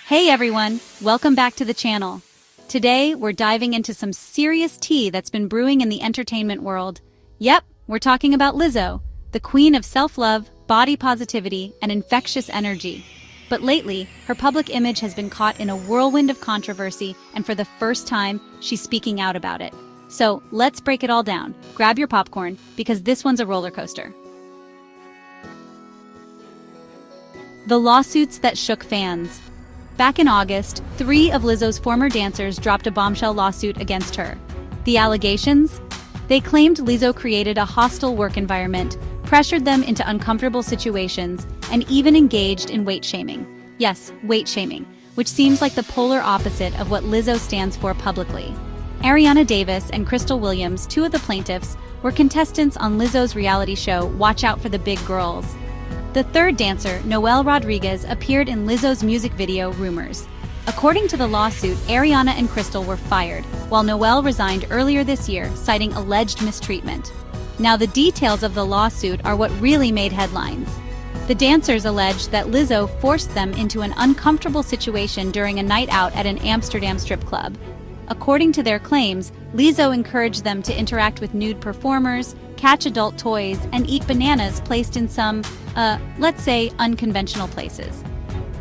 Hey everyone, welcome back to the channel. Today, we're diving into some serious tea that's been brewing in the entertainment world. Yep, we're talking about Lizzo, the queen of self-love, body positivity, and infectious energy. But lately, her public image has been caught in a whirlwind of controversy, and for the first time, she's speaking out about it. So, let's break it all down. Grab your popcorn, because this one's a roller coaster. The lawsuits that shook fans. Back in August, 3 of Lizzo's former dancers dropped a bombshell lawsuit against her. The allegations? They claimed Lizzo created a hostile work environment, pressured them into uncomfortable situations, and even engaged in weight shaming. Yes, weight shaming, which seems like the polar opposite of what Lizzo stands for publicly. Ariana Davis and Crystal Williams, 2 of the plaintiffs, were contestants on Lizzo's reality show Watch Out for the Big Girls. The third dancer, Noelle Rodriguez, appeared in Lizzo's music video Rumors. According to the lawsuit, Ariana and Crystal were fired, while Noelle resigned earlier this year, citing alleged mistreatment. Now, the details of the lawsuit are what really made headlines. The dancers alleged that Lizzo forced them into an uncomfortable situation during a night out at an Amsterdam strip club. According to their claims, Lizzo encouraged them to interact with nude performers, catch adult toys, and eat bananas placed in some, let's say, unconventional places.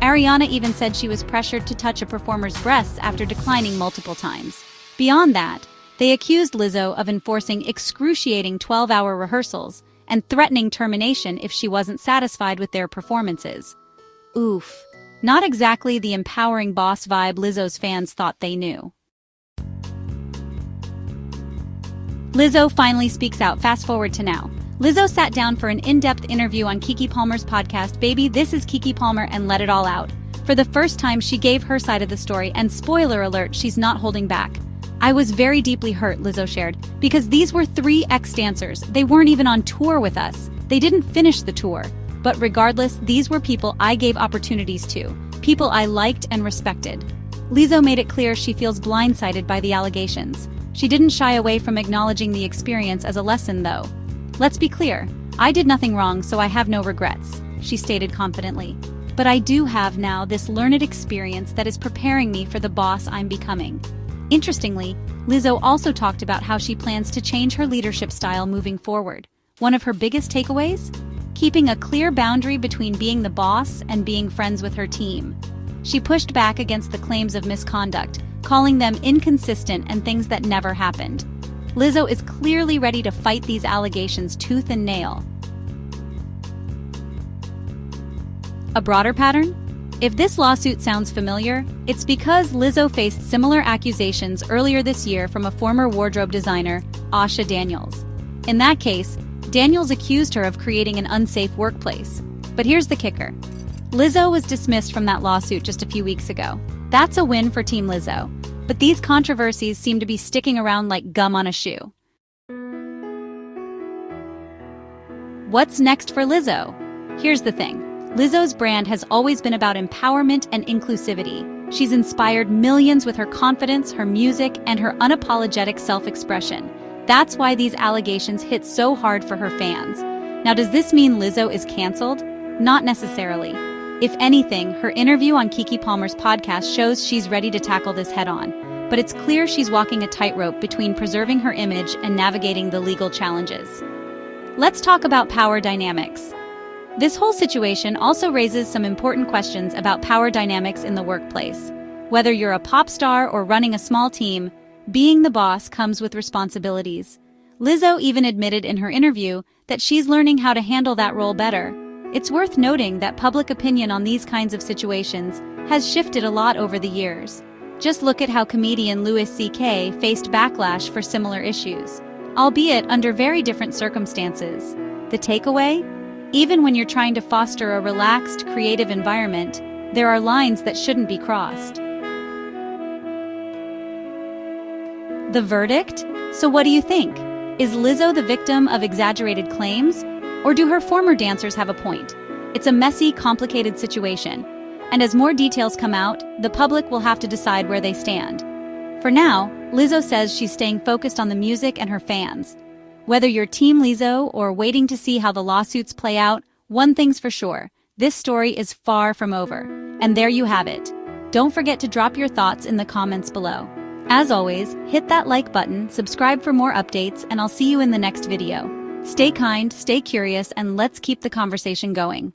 Ariana even said she was pressured to touch a performer's breasts after declining multiple times. Beyond that, they accused Lizzo of enforcing excruciating 12-hour rehearsals and threatening termination if she wasn't satisfied with their performances. Oof, not exactly the empowering boss vibe Lizzo's fans thought they knew. Lizzo finally speaks out. Fast forward to now. Lizzo sat down for an in-depth interview on Keke Palmer's podcast, Baby, This is Keke Palmer, and let it all out. For the first time, she gave her side of the story, and spoiler alert, she's not holding back. I was very deeply hurt, Lizzo shared, because these were 3 ex-dancers. They weren't even on tour with us. They didn't finish the tour. But regardless, these were people I gave opportunities to, people I liked and respected. Lizzo made it clear she feels blindsided by the allegations. She didn't shy away from acknowledging the experience as a lesson, though. Let's be clear, I did nothing wrong, so I have no regrets, she stated confidently. But I do have now this learned experience that is preparing me for the boss I'm becoming. Interestingly, Lizzo also talked about how she plans to change her leadership style moving forward. One of her biggest takeaways? Keeping a clear boundary between being the boss and being friends with her team. She pushed back against the claims of misconduct, calling them inconsistent and things that never happened. Lizzo is clearly ready to fight these allegations tooth and nail. A broader pattern? If this lawsuit sounds familiar, it's because Lizzo faced similar accusations earlier this year from a former wardrobe designer, Asha Daniels. In that case, Daniels accused her of creating an unsafe workplace. But here's the kicker. Lizzo was dismissed from that lawsuit just a few weeks ago. That's a win for Team Lizzo. But these controversies seem to be sticking around like gum on a shoe. What's next for Lizzo? Here's the thing. Lizzo's brand has always been about empowerment and inclusivity. She's inspired millions with her confidence, her music, and her unapologetic self-expression. That's why these allegations hit so hard for her fans. Now, does this mean Lizzo is canceled? Not necessarily. If anything, her interview on Keke Palmer's podcast shows she's ready to tackle this head-on. But it's clear she's walking a tightrope between preserving her image and navigating the legal challenges. Let's talk about power dynamics. This whole situation also raises some important questions about power dynamics in the workplace. Whether you're a pop star or running a small team, being the boss comes with responsibilities. Lizzo even admitted in her interview that she's learning how to handle that role better. It's worth noting that public opinion on these kinds of situations has shifted a lot over the years. Just look at how comedian Louis C.K. faced backlash for similar issues, albeit under very different circumstances. The takeaway? Even when you're trying to foster a relaxed, creative environment, there are lines that shouldn't be crossed. The verdict? So what do you think? Is Lizzo the victim of exaggerated claims? Or do her former dancers have a point? It's a messy, complicated situation. And as more details come out, the public will have to decide where they stand. For now, Lizzo says she's staying focused on the music and her fans. Whether you're Team Lizzo or waiting to see how the lawsuits play out, one thing's for sure, this story is far from over. And there you have it. Don't forget to drop your thoughts in the comments below. As always, hit that like button, subscribe for more updates, and I'll see you in the next video. Stay kind, stay curious, and let's keep the conversation going.